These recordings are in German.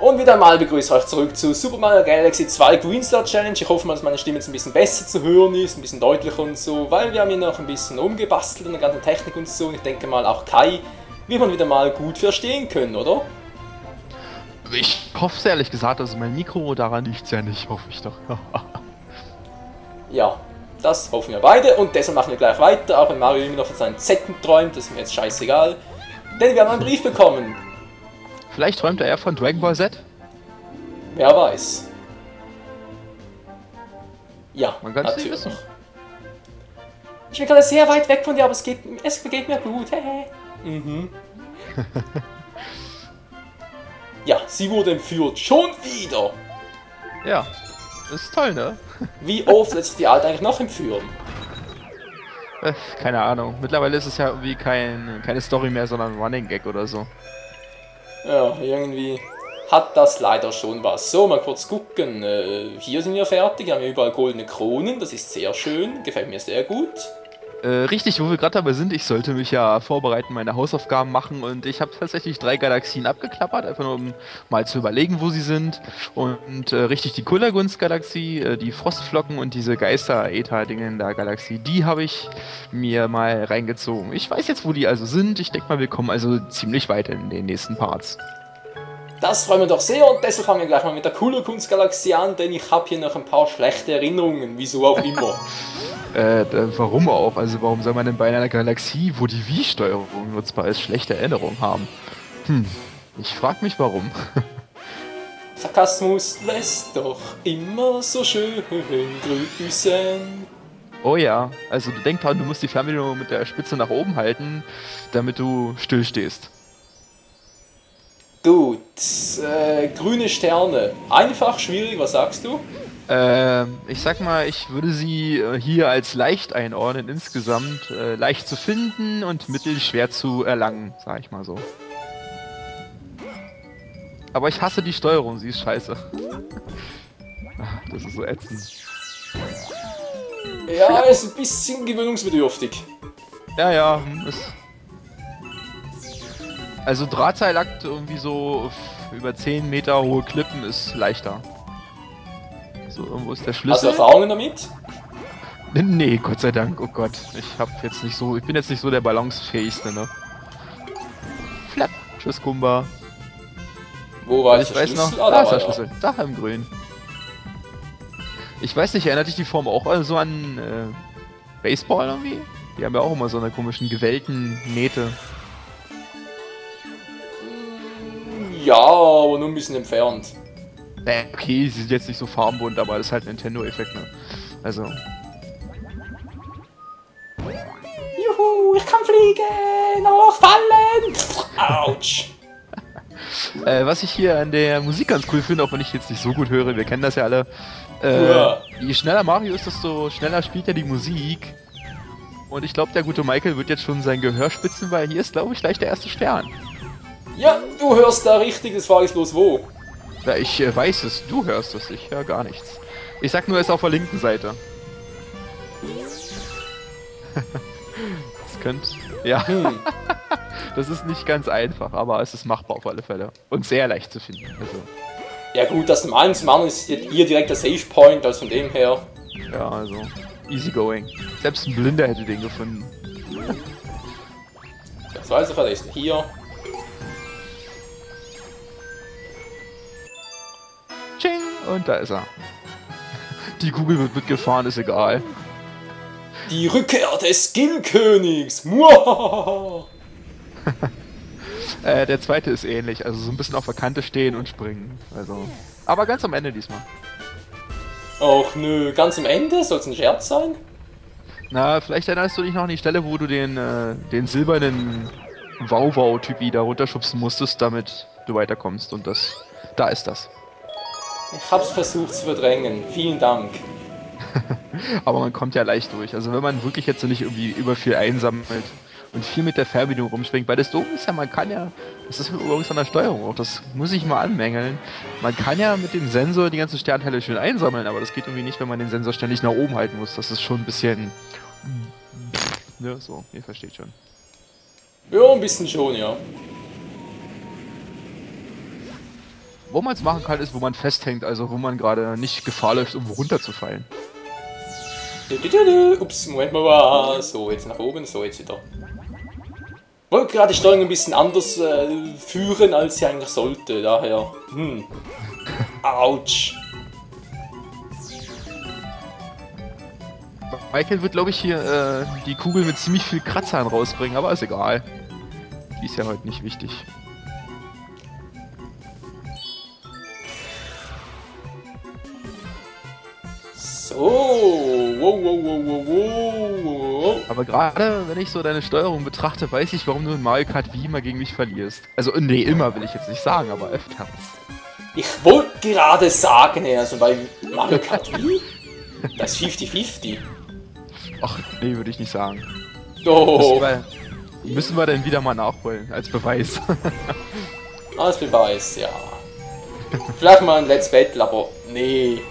Und wieder einmal begrüße ich euch zurück zu Super Mario Galaxy 2 Green Star Challenge. Ich hoffe mal, dass meine Stimme jetzt ein bisschen besser zu hören ist, ein bisschen deutlicher und so, weil wir haben hier noch ein bisschen umgebastelt in der ganzen Technik und so. Und ich denke mal, auch Kai wird man wieder mal gut verstehen können, oder? Ich hoffe es ehrlich gesagt, also mein Mikro, daran liegt es ja nicht, hoffe ich doch. Ja, das hoffen wir beide und deshalb machen wir gleich weiter, auch wenn Mario immer noch von seinen Zecken träumt, das ist mir jetzt scheißegal. Denn wir haben einen Brief bekommen. Vielleicht träumt er von Dragon Ball Z? Wer weiß. Ja, Man kann es nicht natürlich. wissen. Ich bin gerade sehr weit weg von dir, aber es geht mir gut. Mhm. Ja, sie wurde entführt. Schon wieder. Ja, das ist toll, ne? Wie oft lässt sich die Alte eigentlich noch entführen? Keine Ahnung. Mittlerweile ist es ja irgendwie keine Story mehr, sondern ein Running Gag oder so. Ja, irgendwie hat das leider schon was. So, mal kurz gucken. Hier sind wir fertig. Wir haben überall goldene Kronen. Das ist sehr schön. Gefällt mir sehr gut. Richtig, wo wir gerade dabei sind, ich sollte mich ja vorbereiten, meine Hausaufgaben machen und ich habe tatsächlich 3 Galaxien abgeklappert, einfach nur um mal zu überlegen, wo sie sind. Und richtig, die Kullergunst-Galaxie, die Frostflocken und diese Geister-Äther-Dinge in der Galaxie, die habe ich mir mal reingezogen. Ich weiß jetzt, wo die also sind. Ich denke mal, wir kommen also ziemlich weit in den nächsten Parts. Das freuen wir doch sehr und deshalb fangen wir gleich mal mit der Kullerkunst-Galaxie an, denn ich habe hier noch ein paar schlechte Erinnerungen, wieso auch immer. Warum auch? Also warum soll man denn bei einer Galaxie, wo die Wii-Steuerung nutzbar ist, schlechte Erinnerungen haben? Ich frag mich warum. Sarkasmus lässt doch immer so schön grüßen. Oh ja, also du denk dran, du musst die Fernbedienung mit der Spitze nach oben halten, damit du still stehst. Gut, grüne Sterne. Einfach, schwierig, was sagst du? Ich sag mal, ich würde sie hier als leicht einordnen, insgesamt leicht zu finden und mittelschwer zu erlangen, sag ich mal so. Aber ich hasse die Steuerung, sie ist scheiße. Das ist so ätzend. Ja, ist ein bisschen gewöhnungsbedürftig. Ja, also Drahtseilakt irgendwie so über 10 Meter hohe Klippen ist leichter. So, irgendwo ist der Schlüssel. Hast du Erfahrungen damit? Nee, Gott sei Dank, oh Gott. Ich bin jetzt nicht so der balancefähigste, ne? Flap, tschüss Kumba. Wo war Ich der weiß Schlüssel? noch, da ist der war er. Schlüssel, da im Grün. Ich weiß nicht, erinnert dich die Form auch so an Baseball irgendwie? Die haben ja auch immer so eine komischen gewellten Nähte. Ja, aber nur ein bisschen entfernt. Okay, sie sind jetzt nicht so farbenbunt, aber das ist halt Nintendo-Effekt, ne? Also. Juhu, ich kann fliegen, aber auch fallen. Autsch. Was ich hier an der Musik ganz cool finde, auch wenn ich jetzt nicht so gut höre, wir kennen das ja alle. Ja. Je schneller Mario ist, desto schneller spielt er die Musik. Und ich glaube, der gute Michael wird jetzt schon sein Gehör spitzen, weil hier ist, glaube ich, gleich der erste Stern. Ja, du hörst da richtig, das frage ich bloß wo. Ja, ich weiß es, du hörst es, ich höre gar nichts. Ich sag nur, er ist auf der linken Seite. Das könnte... Ja, das ist nicht ganz einfach, aber es ist machbar auf alle Fälle. Und sehr leicht zu finden. Also, Ja gut, das zum einen ist hier direkt der Save Point, also von dem her. ja, also easy going. Selbst ein Blinder hätte den gefunden. Das weiß ich, der ist hier. Tsching, und da ist er. Die Kugel wird mitgefahren, ist egal. Die Rückkehr des Skillkönigs. Muahaha. Der zweite ist ähnlich, also so ein bisschen auf der Kante stehen und springen. Also, aber ganz am Ende diesmal. Och nö, ganz am Ende? Soll es ein Scherz sein? Na, vielleicht erinnerst du dich noch an die Stelle, wo du den silbernen Wow-Wow-Typi da runterschubsen musstest, damit du weiterkommst. Und da ist das. Ich hab's versucht zu verdrängen. Vielen Dank. Aber man kommt ja leicht durch. Also wenn man wirklich jetzt nicht irgendwie über viel einsammelt und viel mit der Fernbedienung rumschwingt, weil das doof ist ja, man kann ja, das ist übrigens an der Steuerung auch, das muss ich mal anmängeln, man kann ja mit dem Sensor die ganzen Sternteile schön einsammeln, aber das geht irgendwie nicht, wenn man den Sensor ständig nach oben halten muss. Das ist schon ein bisschen... Ne, so, ihr versteht schon. Ja, ein bisschen schon, ja. Wo man es machen kann, ist, wo man festhängt, also wo man gerade nicht Gefahr läuft, um runterzufallen. Ups, Moment mal. So, jetzt nach oben, so jetzt wieder. Ich wollte gerade die Steuerung ein bisschen anders führen, als sie eigentlich sollte, daher. Autsch. Michael wird, glaube ich, hier die Kugel mit ziemlich viel Kratzern rausbringen, aber ist egal. Die ist ja heute nicht wichtig. So, wow. Aber gerade wenn ich so deine Steuerung betrachte, weiß ich, warum du in Mario Kart Wii immer gegen mich verlierst. Also, nee, immer will ich jetzt nicht sagen, aber öfters. Ich wollte gerade sagen, also bei Mario Kart Wii, das ist 50-50. Ach, nee, würde ich nicht sagen. Oh. Müssen wir denn wieder mal nachholen, als Beweis. Als Beweis, ja. Vielleicht mal ein Let's Battle, aber nee.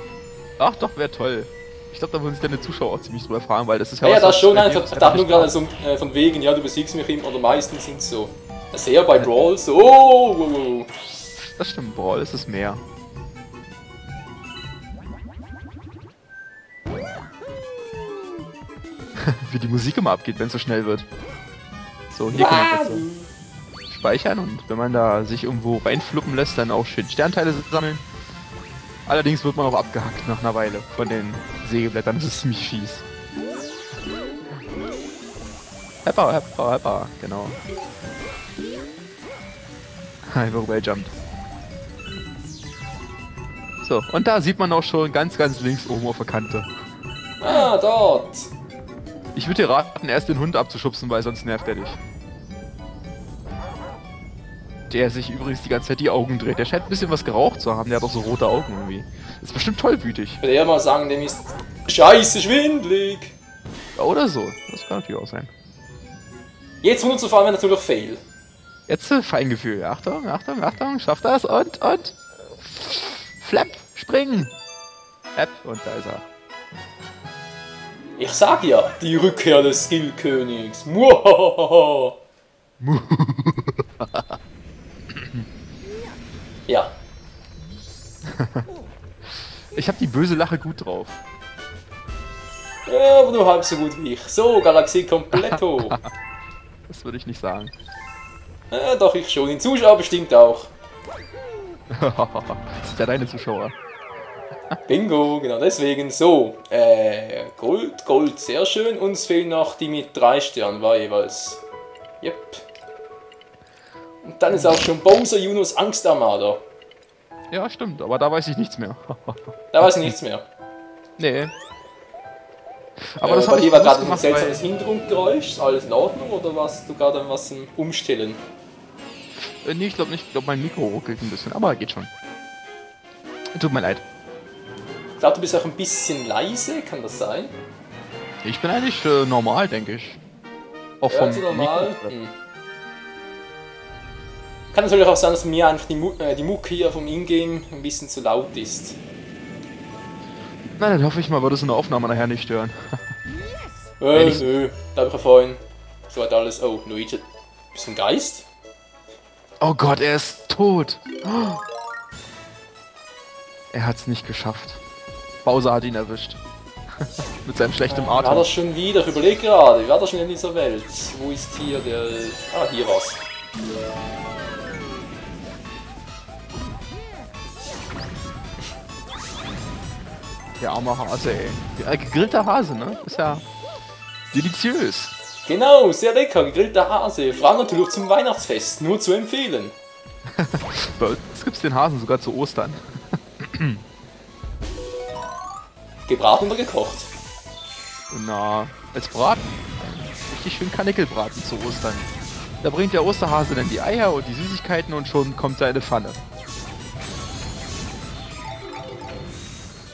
Ach doch, wäre toll. Ich glaube, da würden sich deine Zuschauer auch ziemlich drüber fragen, weil das ist ja Ja, was, das schon bei dir einfach. ist Ich dachte nur gerade so von wegen, ja, du besiegst mich immer oder meistens sind so. Sehr bei Brawl so. Oh. Das stimmt, Brawl ist es mehr. Wie die Musik immer abgeht, wenn es so schnell wird. So, hier kann man jetzt so speichern und wenn man da sich irgendwo reinfluppen lässt, dann auch schön Sternteile sammeln. Allerdings wird man auch abgehackt nach einer Weile von den Sägeblättern, das ist ziemlich fies. Heppa, genau. Einfach welljumpt. So, und da sieht man auch schon ganz links oben auf der Kante. Ah, dort. Ich würde dir raten, erst den Hund abzuschubsen, weil sonst nervt er dich. Der sich übrigens die ganze Zeit die Augen dreht. Der scheint ein bisschen was geraucht zu haben, der hat auch so rote Augen irgendwie. Das ist bestimmt tollwütig. Ich würde eher mal sagen, dem ist scheiße schwindlig. Oder so, das kann natürlich auch sein. Jetzt runterzufahren wäre natürlich fail. Jetzt Feingefühl. Achtung, schaff das und. Flap, springen. Und da ist er. Ich sag ja, die Rückkehr des Skillkönigs. Muahahaha. Ja. Ich hab die böse Lache gut drauf. Ja, aber nur halb so gut wie ich. So, Galaxie Completo. Das würde ich nicht sagen. Ja, doch, ich schon. Die Zuschauer bestimmt auch. Das sind ja deine Zuschauer. Bingo, genau deswegen. So, Gold, sehr schön. Uns fehlen noch die mit 3 Sternen, war jeweils. Yep. Und dann ist auch schon Bowser Junos Angstarmada. Ja, stimmt, aber da weiß ich nichts mehr. Da weiß ich nichts mehr. Nee. Aber das bei habe dir ich war bewusst gerade ein gemacht, seltsames Hintergrundgeräusch. Ist alles in Ordnung oder warst du gerade an was im Umstellen? Nee, ich glaube nicht. Ich glaube, mein Mikro ruckelt ein bisschen, aber geht schon. Tut mir leid. Ich glaube, du bist auch ein bisschen leise, kann das sein? Ich bin eigentlich normal, denke ich. Auch vom normal. Mikro. Kann natürlich auch sein, dass mir einfach die Mucke hier vom Ingame ein bisschen zu laut ist. Na, dann hoffe ich mal, wird es in der Aufnahme nachher nicht stören. Nö, da hab ich ja vorhin. So hat alles. Oh, Luigi. Bist du ein Geist? Oh Gott, er ist tot. Oh. Er hat's nicht geschafft. Bowser hat ihn erwischt. Mit seinem schlechten Atem. War das schon wieder? Ich überlege gerade, wie war das schon in dieser Welt? Wo ist hier der... Ah, hier war's. Der arme Hase, ey. Der gegrillter Hase, ne? Ist ja deliziös. Genau, sehr lecker, gegrillter Hase. Vor allem natürlich zum Weihnachtsfest, nur zu empfehlen. Bei uns gibt's den Hasen sogar zu Ostern. Gebraten oder gekocht? Na, als Braten. Richtig schön Karnickelbraten zu Ostern. Da bringt der Osterhase dann die Eier und die Süßigkeiten und schon kommt seine Pfanne.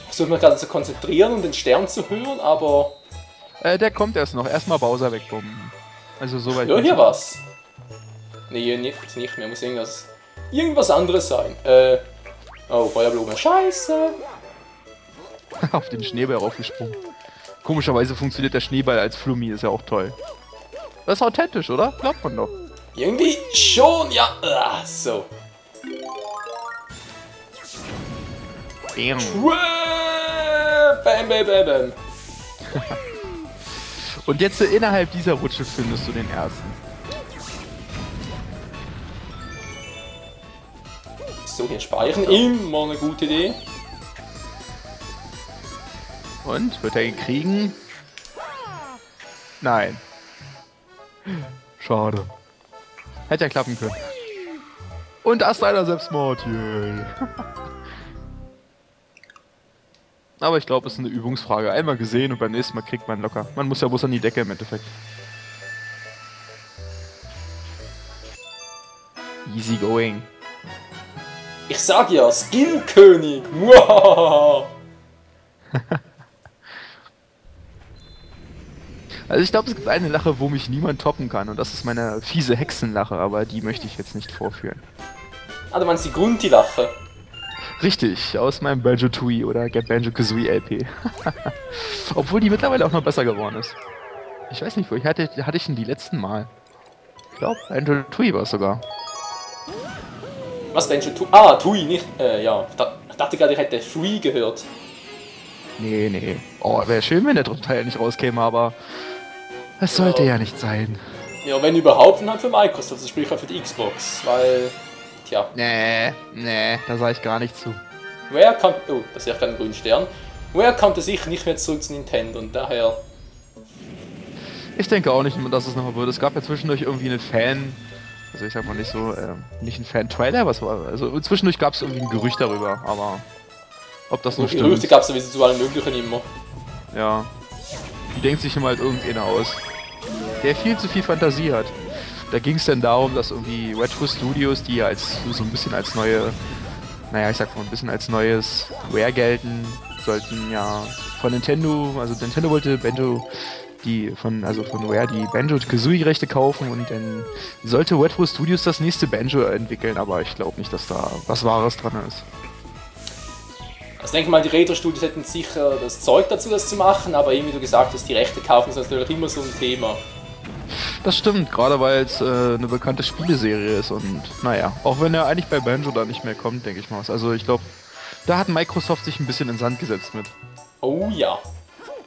Ich versuche mich gerade zu konzentrieren und den Stern zu hören, aber... Der kommt erst noch. Erstmal Bowser wegbomben. Also soweit. Ja, hier was. Nee, hier nicht mehr. Muss irgendwas anderes sein. Oh, Feuerblume. Scheiße. Auf den Schneeball raufgesprungen. Komischerweise funktioniert der Schneeball als Flummi, ist ja auch toll. Das ist authentisch, oder? Glaubt man doch. Irgendwie schon, ja. So. Bam, bam, bam, bam. Und jetzt innerhalb dieser Rutsche findest du den ersten. So, hier speichern. Immer eine gute Idee. Und? Wird er ihn kriegen? Nein. Schade. Hätte ja klappen können. Und erst einer Selbstmord. Yay. Aber ich glaube, es ist eine Übungsfrage. Einmal gesehen und beim nächsten Mal kriegt man locker. Man muss ja bloß an die Decke im Endeffekt. Easy going. Ich sag ja, Skillkönig. Wow. Also ich glaube, es gibt eine Lache, wo mich niemand toppen kann. Und das ist meine fiese Hexenlache. Aber die möchte ich jetzt nicht vorführen. Ah, du meinst die Grunti-Lache? Richtig, aus meinem Banjo-Tooie oder Get Banjo-Kazooie LP. Obwohl die mittlerweile auch noch besser geworden ist. Ich weiß nicht, wo hatte ich denn die letzten Mal? Ich glaube, Banjo-Tooie war es sogar. Was, Banjo-Tooie? Ah, Tooie, nicht, ja. Ich dachte gerade, ich hätte Free gehört. Nee. Oh, wäre schön, wenn der Teil nicht rauskäme, aber es sollte ja nicht sein. Ja, wenn überhaupt, dann halt für Microsoft, also sprich halt für die Xbox, weil, tja. Nee, da sage ich gar nicht zu. Wer kann, oh, das ist ja kein grünen Stern. Wer konnte sicher nicht mehr zurück zu Nintendo und daher... Ich denke auch nicht, dass es nochmal wird. Es gab ja zwischendurch irgendwie eine Fan... Also ich sag mal nicht so, nicht ein Fan-Trailer, was war... Also zwischendurch gab es irgendwie ein Gerücht darüber, aber... Ob das noch stimmt... Gerüchte gab es sowieso zu allen möglichen immer. Ja. Die denkt sich immer halt irgendeiner aus. Der viel zu viel Fantasie hat. Da ging es dann darum, dass irgendwie Retro Studios, die ja als so ein bisschen als neue... Naja, ich sag mal ein bisschen als neues Rare gelten, sollten ja von Nintendo... Also Nintendo wollte Banjo... von Rare die Banjo-Kazooie-Rechte kaufen und dann sollte Retro Studios das nächste Banjo entwickeln, aber ich glaube nicht, dass da was Wahres dran ist. Also ich denke mal, die Retro-Studios hätten sicher das Zeug dazu, das zu machen, aber eben wie du gesagt hast, die Rechte kaufen ist natürlich immer so ein Thema. Das stimmt, gerade weil es eine bekannte Spieleserie ist und naja, auch wenn er eigentlich bei Banjo da nicht mehr kommt, denke ich mal. Also ich glaube, da hat Microsoft sich ein bisschen in den Sand gesetzt mit. Oh ja.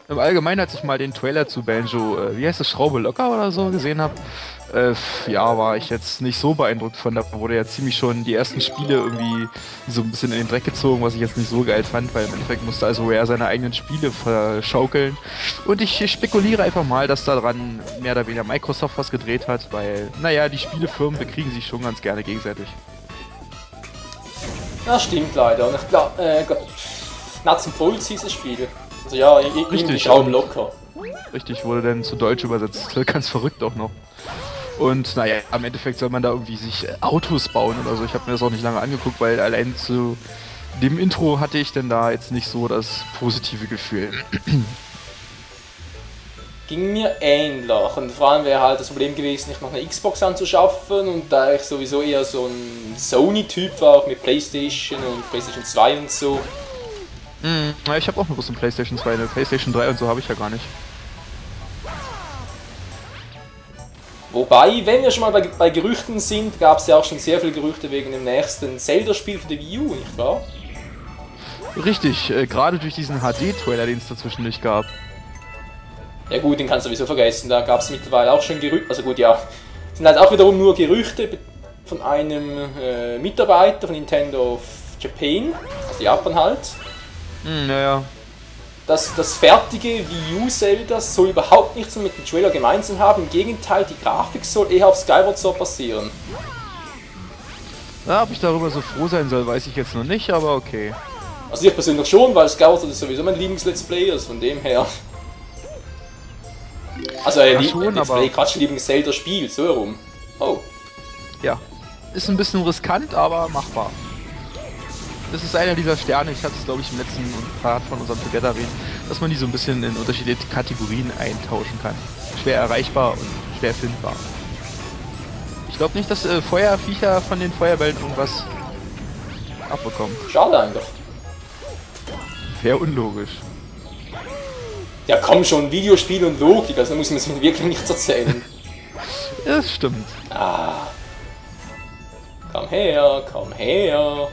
Im Allgemeinen, als ich mal den Trailer zu Banjo, wie heißt das, Schraube locker oder so gesehen habe, ja, war ich jetzt nicht so beeindruckt von. Da wurde ja ziemlich schon die ersten Spiele irgendwie so ein bisschen in den Dreck gezogen, was ich jetzt nicht so geil fand, weil im Endeffekt musste also Rare seine eigenen Spiele verschaukeln. Und ich spekuliere einfach mal, dass daran mehr oder weniger Microsoft was gedreht hat, weil, naja, die Spielefirmen bekriegen sich schon ganz gerne gegenseitig. Das stimmt leider. Und ich glaube, Nuts and Bolts hieß das Spiel. Also ja, irgendwie Schrauben locker. Richtig, wurde dann zu Deutsch übersetzt. Ganz verrückt auch noch. Und naja, im Endeffekt soll man da irgendwie sich Autos bauen oder so. Ich habe mir das auch nicht lange angeguckt, weil allein zu dem Intro hatte ich denn da jetzt nicht so das positive Gefühl. Ging mir ähnlich. Und vor allem wäre halt das Problem gewesen, nicht noch eine Xbox anzuschaffen. Und da ich sowieso eher so ein Sony-Typ war, auch mit PlayStation und PlayStation 2 und so. Ja, ich habe auch nur so eine PlayStation 2, eine PlayStation 3 und so habe ich ja gar nicht. Wobei, wenn wir schon mal bei Gerüchten sind, gab es ja auch schon sehr viele Gerüchte wegen dem nächsten Zelda-Spiel für die Wii U, nicht wahr? Richtig, gerade durch diesen HD-Trailer, den es dazwischen nicht gab. Ja gut, den kannst du sowieso vergessen, da gab es mittlerweile auch schon Gerüchte, also gut, ja, sind halt auch wiederum nur Gerüchte von einem Mitarbeiter von Nintendo of Japan, also Japan halt. Naja. Das fertige Wii U Zelda soll überhaupt nichts mit dem Trailer gemeinsam haben, im Gegenteil, die Grafik soll eher auf Skyward Sword basieren. Na, ob ich darüber so froh sein soll, weiß ich jetzt noch nicht, aber okay. Also ich persönlich schon, weil Skyward Sword ist sowieso mein Lieblings-Let's Play, also von dem her. Also Let's Play, Quatsch, Lieblings-Zelda-Spiel, so herum. Oh. Ja, ist ein bisschen riskant, aber machbar. Das ist einer dieser Sterne, ich hatte es glaube ich im letzten Part von unserem Together erwähnt, dass man die so ein bisschen in unterschiedliche Kategorien eintauschen kann. Schwer erreichbar und schwer findbar. Ich glaube nicht, dass Feuerviecher von den Feuerbällen irgendwas abbekommen. Schade eigentlich. Wäre unlogisch. Ja komm schon, Videospiel und Logik, also muss man es mir wirklich nichts erzählen. Ja, das stimmt. Ah. Komm her, komm her.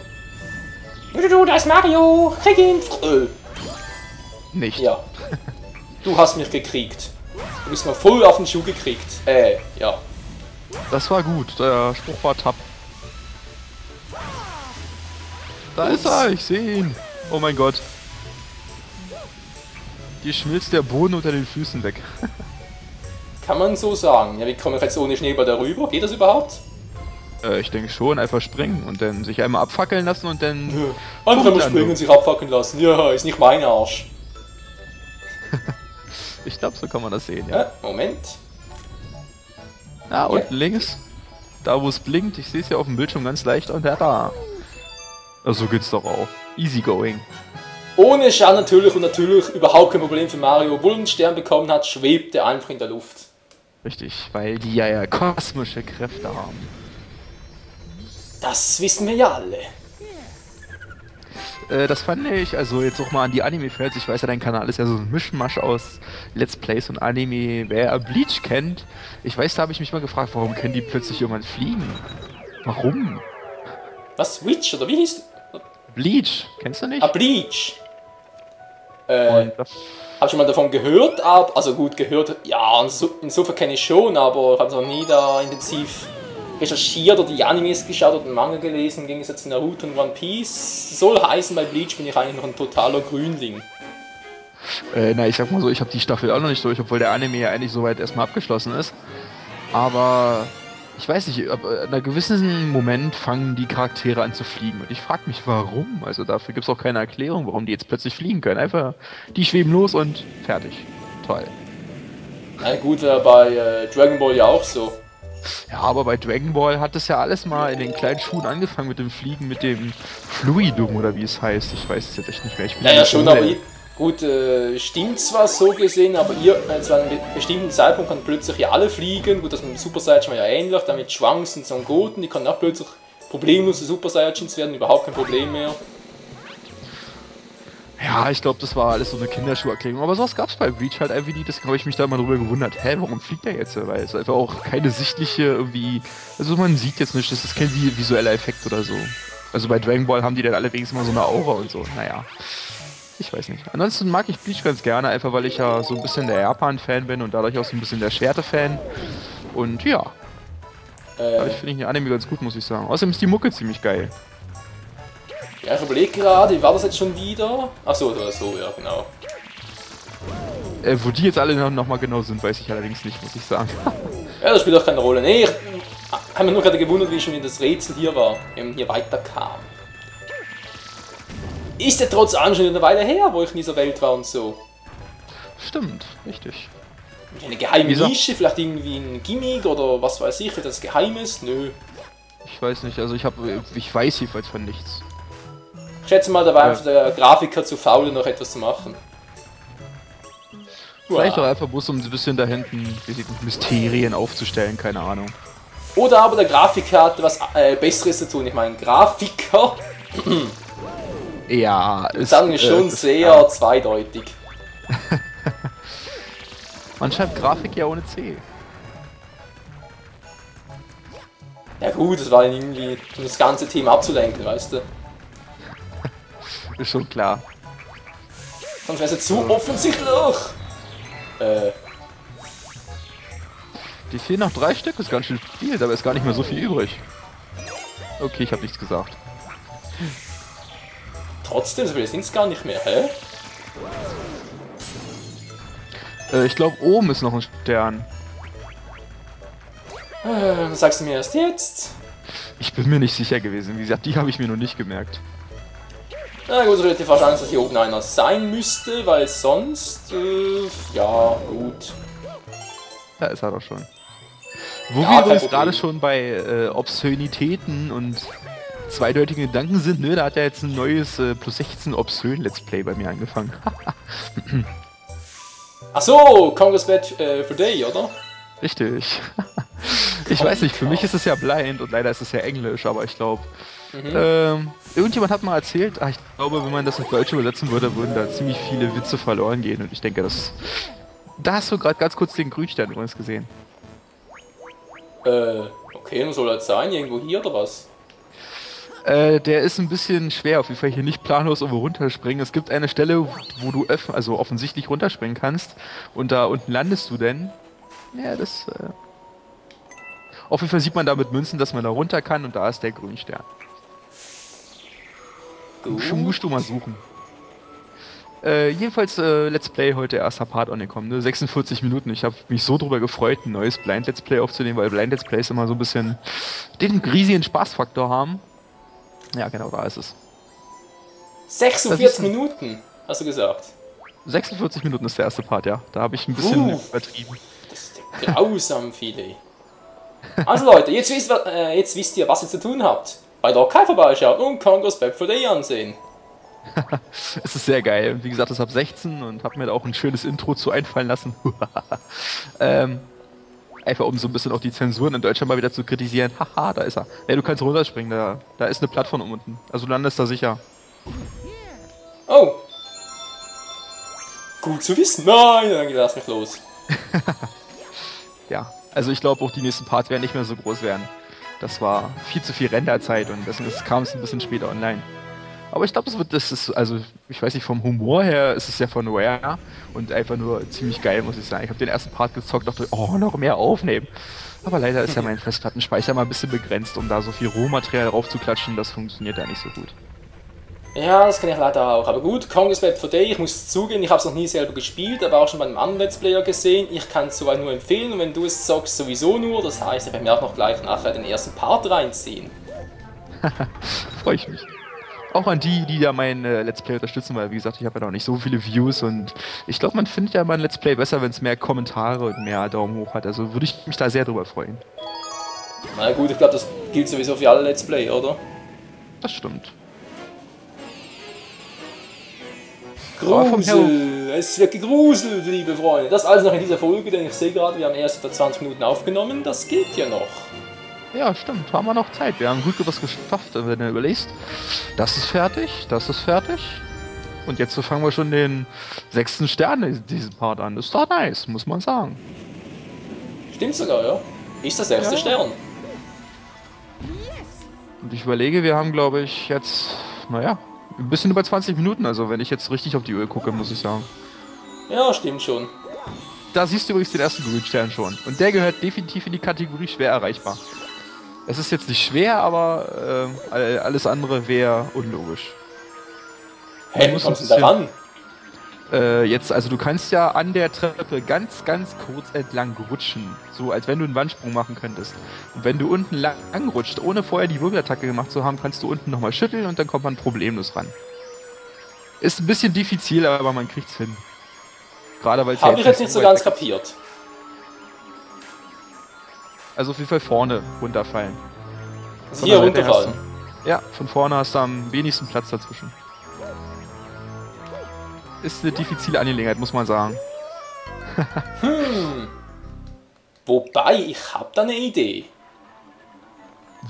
Du, da ist Mario! Krieg ihn! Nicht. Ja. Du hast mich gekriegt. Du bist mal voll auf den Schuh gekriegt. Ja. Das war gut, der Spruch war tapp. Da ist er, ich sehe ihn. Oh mein Gott. Dir schmilzt der Boden unter den Füßen weg. Kann man so sagen. Ja, wie komme ich jetzt ohne Schneeball darüber? Geht das überhaupt? Ich denke schon, einfach springen und dann sich einmal abfackeln lassen und dann... Ja. Einfach mal springen und sich abfackeln lassen. Ja, ist nicht mein Arsch. Ich glaube, so kann man das sehen, ja. Moment. Ja, unten links. Da, wo es blinkt. Ich sehe es ja auf dem Bildschirm ganz leicht. Und da. Also so geht's doch auch. Easy going. Ohne Schaden natürlich und natürlich überhaupt kein Problem für Mario. Obwohl er einen Stern bekommen hat, schwebt er einfach in der Luft. Richtig, weil die ja kosmische Kräfte haben. Das wissen wir ja alle. Das fand ich, also jetzt auch mal an die Anime-Fans, ich weiß ja, dein Kanal ist ja so ein Mischmasch aus Let's Plays und Anime. Wer Bleach kennt, ich weiß, da habe ich mich mal gefragt, warum können die plötzlich irgendwann fliegen? Warum? Was? Witch oder wie hieß? Bleach, kennst du nicht? Ah, Bleach. Hab schon mal davon gehört, also gut gehört, ja, insofern kenne ich schon, aber ich habe noch nie da intensiv recherchiert oder die Animes geschaut oder den Manga gelesen, im Gegensatz zu Naruto und One Piece. Soll heißen, bei Bleach bin ich eigentlich noch ein totaler Grünling. Na, ich sag mal so, ich habe die Staffel auch noch nicht durch, obwohl der Anime ja eigentlich soweit erstmal abgeschlossen ist. Aber ich weiß nicht, ab einer gewissen Moment fangen die Charaktere an zu fliegen. Und ich frage mich, warum? Also dafür gibt es auch keine Erklärung, warum die jetzt plötzlich fliegen können. Einfach, die schweben los und fertig. Toll. Na gut, bei Dragon Ball ja auch so. Ja, aber bei Dragon Ball hat das ja alles mal in den kleinen Schuhen angefangen mit dem Fliegen, mit dem Fluidum oder wie es heißt. Ich weiß es jetzt echt nicht mehr. Ich bin ja, schon, aber gut, stimmt zwar so gesehen, aber zu einem bestimmten Zeitpunkt kann plötzlich ja alle fliegen. Gut, das mit dem Super Saiyajin war ja ähnlich, damit Schwanks und Son Goten, die können auch plötzlich problemlos zu Super Saiyajins werden, überhaupt kein Problem mehr. Ja, ich glaube, das war alles so eine Kinderschuherklärung. Aber sowas gab es bei Bleach halt einfach nie. Deswegen habe ich mich da mal drüber gewundert. Hä, warum fliegt der jetzt? Weil es einfach auch keine sichtliche irgendwie... Also man sieht jetzt nicht, das ist kein visueller Effekt oder so. Also bei Dragon Ball haben die dann alle wenigstens mal so eine Aura und so. Naja, ich weiß nicht. Ansonsten mag ich Bleach ganz gerne, einfach weil ich ja so ein bisschen der Japan-Fan bin und dadurch auch so ein bisschen der Schwerte-Fan. Und ja. Dadurch finde ich den Anime ganz gut, muss ich sagen. Außerdem ist die Mucke ziemlich geil. Ja, ich überlege gerade, wie war das jetzt schon wieder? Achso, oder so, ja, genau. Wo die jetzt alle noch mal genau sind, weiß ich allerdings nicht, muss ich sagen. Ja, das spielt auch keine Rolle. Nee, ich habe mich nur gerade gewundert, wie schon wieder das Rätsel hier war, wie man hier weiterkam. Ist ja trotz allem schon eine Weile her, wo ich in dieser Welt war und so. Stimmt, richtig. Eine geheime Nische, vielleicht irgendwie ein Gimmick oder was weiß ich, das Geheimes? Nö. Ich weiß nicht, also ich weiß jedenfalls von nichts. Ich schätze mal, da war einfach der Grafiker zu faul, noch etwas zu machen. Vielleicht auch einfach bloß, um ein bisschen da hinten Mysterien aufzustellen, keine Ahnung. Oder aber der Grafiker hatte was Besseres zu tun. Ich meine, Grafiker... ja, ist... Sagen wir schon sehr zweideutig. Man schreibt Grafik ja ohne C. Ja gut, das war irgendwie, um das ganze Thema abzulenken, weißt du. Ist schon klar. Sonst wäre es zu offensichtlich. Die fehlen noch 3 Stück, ist ganz schön viel, dabei ist gar nicht mehr so viel übrig. Okay, ich habe nichts gesagt. Trotzdem, so viele sind es gar nicht mehr, hä? Ich glaube, oben ist noch ein Stern. Was sagst du mir erst jetzt? Ich bin mir nicht sicher gewesen. Wie gesagt, die habe ich mir noch nicht gemerkt. Na gut, relativ wahrscheinlich, dass hier oben einer sein müsste, weil sonst... ja, gut. Da ist er doch schon. Wo Ja, wir übrigens Problem. gerade schon bei Obszönitäten und zweideutigen Gedanken sind, ne? Da hat ja jetzt ein neues plus 16 Obszön Let's Play bei mir angefangen. Achso, Congress Bad for Day, oder? Richtig. Ich weiß nicht, für mich ist es ja blind und leider ist es ja Englisch, aber ich glaube... irgendjemand hat mal erzählt, ich glaube, wenn man das auf Deutsch übersetzen würde, würden da ziemlich viele Witze verloren gehen und ich denke, da hast du gerade ganz kurz den Grünstern übrigens gesehen. Okay, wo soll das sein? Irgendwo hier oder was? Der ist ein bisschen schwer, auf jeden Fall hier nicht planlos irgendwo runterspringen. Es gibt eine Stelle, wo du also offensichtlich runterspringen kannst und da unten landest du denn. Ja, das... Auf jeden Fall sieht man da mit Münzen, dass man da runter kann und da ist der Grünstern. Musst du mal suchen. Jedenfalls Let's Play heute erster Part angekommen, ne? 46 Minuten. Ich habe mich so drüber gefreut, ein neues Blind Let's Play aufzunehmen, weil Blind Let's Plays immer so ein bisschen den riesigen Spaßfaktor haben. Ja, genau, da ist es. 46 Minuten, hast du gesagt? 46 Minuten ist der erste Part, ja. Da habe ich ein bisschen übertrieben. Das ist ja grausam, viele. Also Leute, jetzt wisst ihr, was ihr zu tun habt. Bei der Archive vorbeischauen und Conker's Bad Fur Day ansehen. Es ist sehr geil. Und wie gesagt, das ist ab 16 und habe mir da auch ein schönes Intro zu einfallen lassen. Einfach um so ein bisschen auch die Zensuren in Deutschland mal wieder zu kritisieren. Haha, da ist er. Ey, du kannst runterspringen, da ist eine Plattform unten. Also du landest da sicher. Oh. Gut zu wissen. Nein, dann lass mich los. Ja, also ich glaube auch die nächsten Parts werden nicht mehr so groß werden. Das war viel zu viel Renderzeit und deswegen kam es ein bisschen später online. Aber ich glaube, also ich weiß nicht, vom Humor her ist es ja von Rare und einfach nur ziemlich geil, muss ich sagen. Ich habe den ersten Part gezockt und dachte, oh, noch mehr aufnehmen. Aber leider ist ja mein Festplattenspeicher mal ein bisschen begrenzt, um da so viel Rohmaterial raufzuklatschen, das funktioniert ja nicht so gut. Ja, das kann ich leider auch. Aber gut, Conker's Bad Fur Day, ich muss zugeben, ich habe es noch nie selber gespielt, aber auch schon bei einem anderen Let's Player gesehen. Ich kann es soweit nur empfehlen und wenn du es zockst, sowieso nur. Das heißt, ich werde mir auch noch gleich nachher den ersten Part reinziehen. Freue ich mich. Auch an die da mein Let's Play unterstützen, weil wie gesagt, ich habe ja noch nicht so viele Views und ich glaube, man findet ja mein Let's Play besser, wenn es mehr Kommentare und mehr Daumen hoch hat. Also würde ich mich da sehr drüber freuen. Na gut, ich glaube, das gilt sowieso für alle Let's Play, oder? Das stimmt. Grusel! Es wird gegruselt, liebe Freunde. Das alles noch in dieser Folge, denn ich sehe gerade, wir haben erst etwa 20 Minuten aufgenommen. Das geht ja noch. Ja, stimmt. Haben wir noch Zeit. Wir haben gut was geschafft, wenn du überlegst. Das ist fertig, das ist fertig. Und jetzt fangen wir schon den 6. Stern in diesem Part an. Das ist doch nice, muss man sagen. Stimmt sogar, ja. Ist der 6. Stern. Und ich überlege, wir haben, glaube ich, jetzt, naja, ein bisschen über 20 Minuten. Also, wenn ich jetzt richtig auf die Uhr gucke, muss ich sagen. Ja, stimmt schon. Da siehst du übrigens den ersten Grünstern schon. Und der gehört definitiv in die Kategorie schwer erreichbar. Es ist jetzt nicht schwer, aber alles andere wäre unlogisch. Hä, wie kommst du da ran? Jetzt, also du kannst ja an der Treppe ganz, ganz kurz entlang rutschen. So, als wenn du einen Wandsprung machen könntest. Und wenn du unten lang rutscht, ohne vorher die Wirbelattacke gemacht zu haben, kannst du unten nochmal schütteln und dann kommt man problemlos ran. Ist ein bisschen diffizil, aber man kriegt's hin. Gerade weil es Hab ich jetzt nicht so ganz kapiert. Also auf jeden Fall vorne runterfallen. Also hier runterfallen? Ja, von vorne hast du am wenigsten Platz dazwischen. Ist eine diffizile Angelegenheit, muss man sagen. Wobei, ich hab da eine Idee.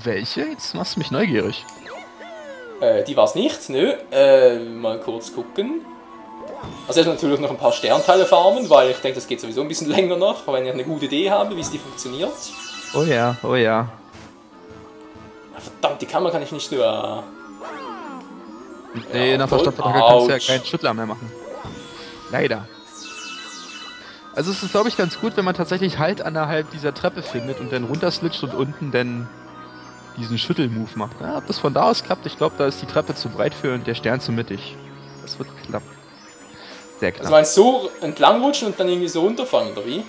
Welche? Jetzt machst du mich neugierig. Die war's nicht, nö. Mal kurz gucken. Also jetzt natürlich noch ein paar Sternteile farmen, weil ich denke, das geht sowieso ein bisschen länger noch, wenn ich eine gute Idee habe, wie es die funktioniert. Oh ja, oh ja. Verdammt, die Kamera kann ich nicht nur... Nee, nach Verstopfung kannst du ja keinen Schüttler mehr machen. Leider. Also es ist, glaube ich, ganz gut, wenn man tatsächlich Halt innerhalb dieser Treppe findet und dann runterslitscht und unten dann diesen Schüttelmove macht. Ja, ob das von da aus klappt, ich glaube, da ist die Treppe zu breit für und der Stern zu mittig. Das wird klappen. Sehr knapp. Also meinst du so entlangrutschen und dann irgendwie so runterfangen, oder wie?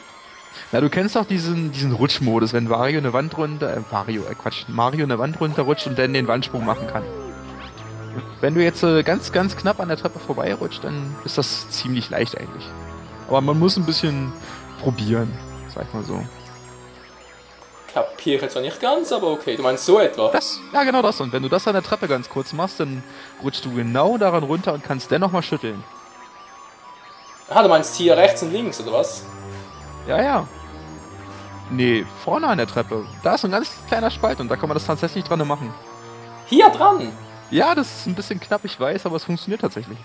Na, du kennst doch diesen Rutschmodus, wenn Mario eine Wand runterrutscht und dann den Wandsprung machen kann. Wenn du jetzt ganz, ganz knapp an der Treppe vorbeirutscht, dann ist das ziemlich leicht eigentlich. Aber man muss ein bisschen probieren, sag ich mal so. Kapiere ich jetzt zwar nicht ganz, aber okay. Du meinst so etwa? Ja, genau das. Und wenn du das an der Treppe ganz kurz machst, dann rutschst du genau daran runter und kannst dennoch mal schütteln. Ah, du meinst hier rechts und links, oder was? Ja, ja. Nee, vorne an der Treppe. Da ist ein ganz kleiner Spalt und da kann man das tatsächlich dran machen. Hier dran? Ja, das ist ein bisschen knapp, ich weiß, aber es funktioniert tatsächlich.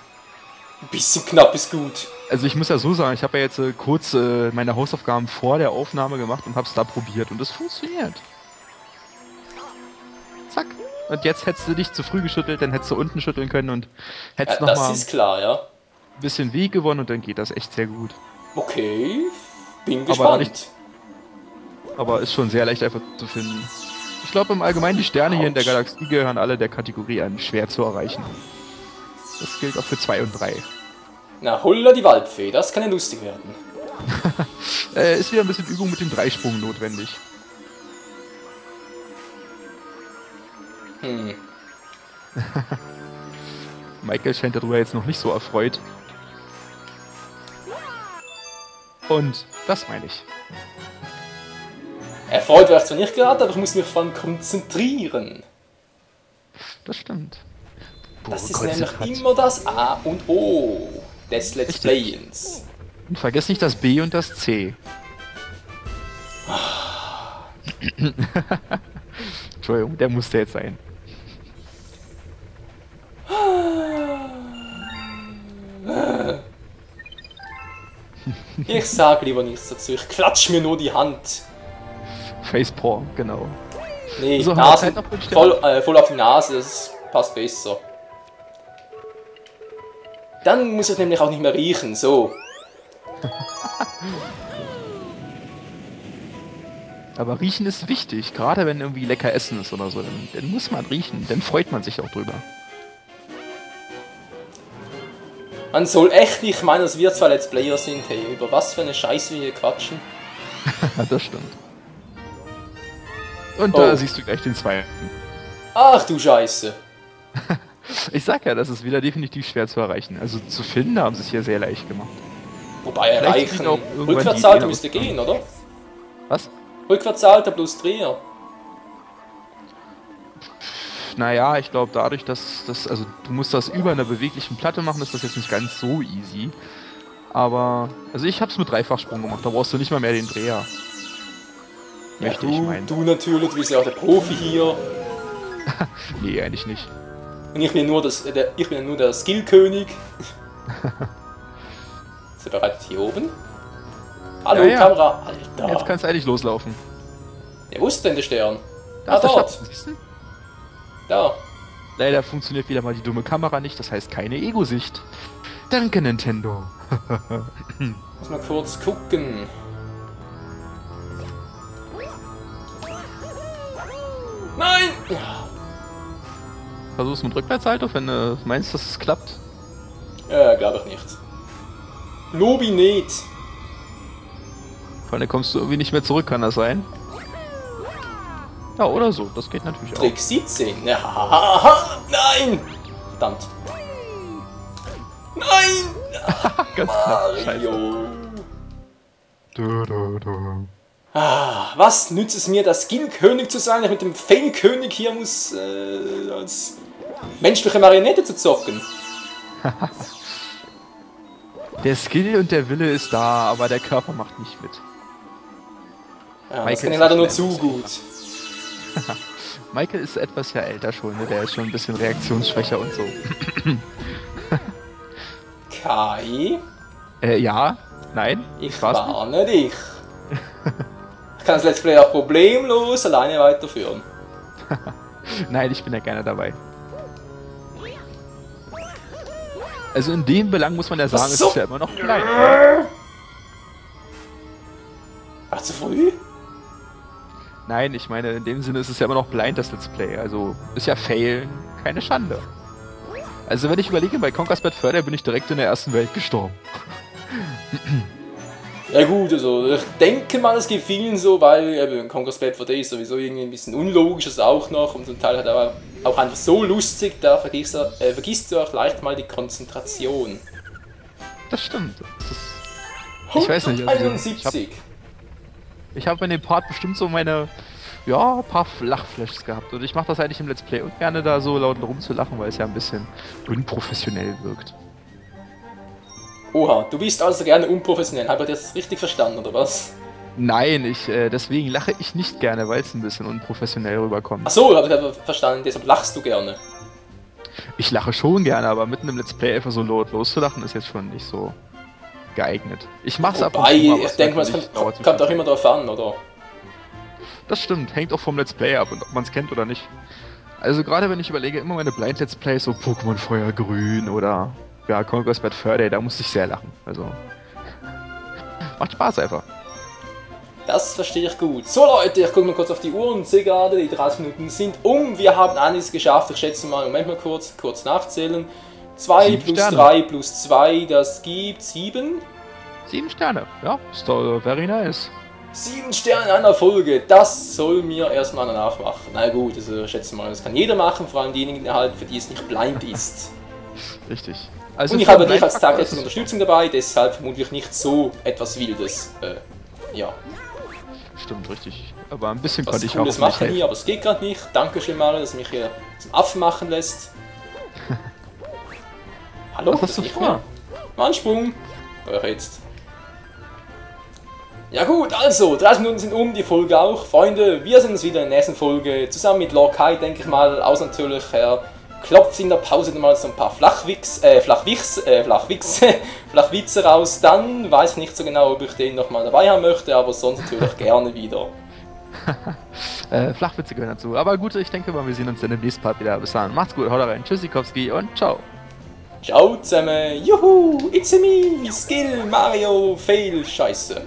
Ein bisschen knapp ist gut. Also ich muss ja so sagen, ich habe ja jetzt kurz meine Hausaufgaben vor der Aufnahme gemacht und habe es da probiert und es funktioniert. Zack. Und jetzt hättest du dich zu früh geschüttelt, dann hättest du unten schütteln können und hättest Ja, nochmal das ist klar, ja. ein bisschen Weg gewonnen und dann geht das echt sehr gut. Okay, bin Aber gespannt. nicht- Aber ist schon sehr leicht einfach zu finden. Ich glaube im Allgemeinen, die Sterne hier in der Galaxie gehören alle der Kategorie an, schwer zu erreichen. Das gilt auch für 2 und 3. Na, holla die Waldfee, das kann ja lustig werden. Ist wieder ein bisschen Übung mit dem Dreisprung notwendig. Michael scheint darüber jetzt noch nicht so erfreut. Und das meine ich. Erfreut wäre ich zwar nicht gerade, aber ich muss mich vor allem konzentrieren. Das stimmt. Das ist nämlich immer das A und O des Let's Playens. Und vergiss nicht das B und das C. Entschuldigung, der musste jetzt sein. Ich sage lieber nichts dazu, ich klatsch mir nur die Hand. Facepalm, genau. Nee, So, haben wir Nasen, Zeit noch für den Stern? voll auf die Nase, das passt besser. Dann muss ich nämlich auch nicht mehr riechen, so. Aber riechen ist wichtig, gerade wenn irgendwie lecker Essen ist oder so. Dann muss man riechen, dann freut man sich auch drüber. Man soll echt nicht meinen, dass wir zwei Let's Player sind, hey, über was für eine Scheiße wir hier quatschen. Das stimmt. Und Oh. da siehst du gleich den zweiten. Ach du Scheiße. Ich sag ja, das ist wieder definitiv schwer zu erreichen. Also zu finden haben sie es hier sehr leicht gemacht. Wobei Vielleicht erreichen, sind auch irgendwann die Rückwärtssalto Ideen müsste ausgegangen. gehen, oder? Was? Rückwärtssalto plus Dreher. Naja, ich glaube dadurch, dass das, also du musst das über einer beweglichen Platte machen, ist das jetzt nicht ganz so easy. Aber, also ich hab's mit Dreifachsprung gemacht, da brauchst du nicht mal mehr den Dreher. Ja, Möchte ich meinen. du natürlich, du bist ja auch der Profi hier. Nee, eigentlich nicht. Und ich bin ja nur der Skillkönig. Ist er bereit hier oben? Hallo, Ja, ja. Kamera. Alter. Jetzt kannst du eigentlich loslaufen. Ja, wo ist denn der Stern? Da Ah, ist der dort. Schatten, siehst du? Da. Leider funktioniert wieder mal die dumme Kamera nicht, das heißt keine Ego-Sicht. Danke, Nintendo. Muss mal kurz gucken. Nein! Versuch's mit Rückwärtssalto, wenn du meinst, dass es klappt. Glaube ich nicht. Lobi nicht. Vor allem kommst du irgendwie nicht mehr zurück, kann das sein? Ja, oder so, das geht natürlich auch. Trick 17. Ja, hahaha. Nein! Verdammt. Nein! Ganz knapp, scheiße. Mario. Was nützt es mir, der Skillkönig zu sein, ich mit dem Fame-König hier muss als menschliche Marionette zu zocken? Der Skill und der Wille ist da, aber der Körper macht nicht mit. Ja, Michael das kann ich ist leider nur nicht zu schnell. gut. Michael ist etwas ja älter schon, ne? Der ist schon ein bisschen reaktionsschwächer und so. Kai, Ja, nein, ich war's nicht. warne dich. Ich kann das Let's Play auch problemlos alleine weiterführen. Nein, ich bin ja gerne dabei. Also in dem Belang muss man ja sagen, es so. ist ja immer noch klein. War zu früh? Nein, ich meine, in dem Sinne ist es ja immer noch blind, das Let's Play. Also ist ja Fail keine Schande. Also wenn ich überlege, bei Conker's Bad Fur Day bin ich direkt in der ersten Welt gestorben. Ja gut, also ich denke mal, es geht vielen so, weil eben Conker's Bad Fur Day ist sowieso irgendwie ein bisschen unlogisch, das auch noch und zum Teil halt aber auch einfach so lustig, da vergisst du auch leicht mal die Konzentration. Das stimmt. Das ist, ich weiß nicht. Also 71. ich hab in dem Part bestimmt so meine, ja, paar Lachflashs gehabt. Und ich mache das eigentlich im Let's Play und gerne da so laut rumzulachen, weil es ja ein bisschen unprofessionell wirkt. Oha, du bist also gerne unprofessionell. Habe ich das richtig verstanden, oder was? Nein, deswegen lache ich nicht gerne, weil es ein bisschen unprofessionell rüberkommt. Achso, habe ich einfach verstanden, deshalb lachst du gerne. Ich lache schon gerne, aber mitten im Let's Play einfach so laut loszulachen ist jetzt schon nicht so geeignet. Ich mach's ab und Wobei, zu mal, aber ich es denke mal, es natürlich dauert kommt auch viel. immer drauf an, oder? Das stimmt, hängt auch vom Let's Play ab und ob man es kennt oder nicht. Also gerade wenn ich überlege, immer meine Blind Let's Plays, so Pokémon Feuer Grün oder ja, Conquest Bad Fur Day, da musste ich sehr lachen. Also macht Spaß einfach. Das verstehe ich gut. So Leute, ich gucke mal kurz auf die Uhr und sehe gerade, die 30 Minuten sind um. Wir haben einiges geschafft. Ich schätze mal, Moment mal kurz nachzählen. 2 plus Sterne. 3 plus 2, das gibt 7. 7 Sterne, ja, ist doch very nice. 7 Sterne in einer Folge, das soll mir erstmal danach machen. Na gut, also ich schätze mal, das kann jeder machen, vor allem diejenigen halt, für die es nicht blind ist. Richtig. Also Und ich habe dich als taggästige Unterstützung dabei, deshalb vermutlich nicht so etwas Wildes. Ja. Stimmt, richtig. Aber ein bisschen Was konnte ich Cooles auch machen helfen. hier, aber es geht gerade nicht. Dankeschön mal, dass du mich hier zum Affen machen lässt. Hallo? Was hast du nicht vor? mehr? Mannsprung. Doch jetzt. Ja gut, also, 30 Minuten sind um, die Folge auch. Freunde, wir sehen uns wieder in der nächsten Folge. Zusammen mit Lord Kai, denke ich mal, außer natürlich, er klopft in der Pause mal so ein paar Flachwitze raus. Dann weiß ich nicht so genau, ob ich den nochmal dabei haben möchte, aber sonst natürlich gerne wieder. Flachwitze gehören dazu. Aber gut, ich denke mal, wir sehen uns dann im nächsten Part wieder. Bis dann. Macht's gut, haut rein. Tschüssikowski und ciao. Ciao zusammen. Juhu, it's me, Skill, Mario, Fail, Scheiße.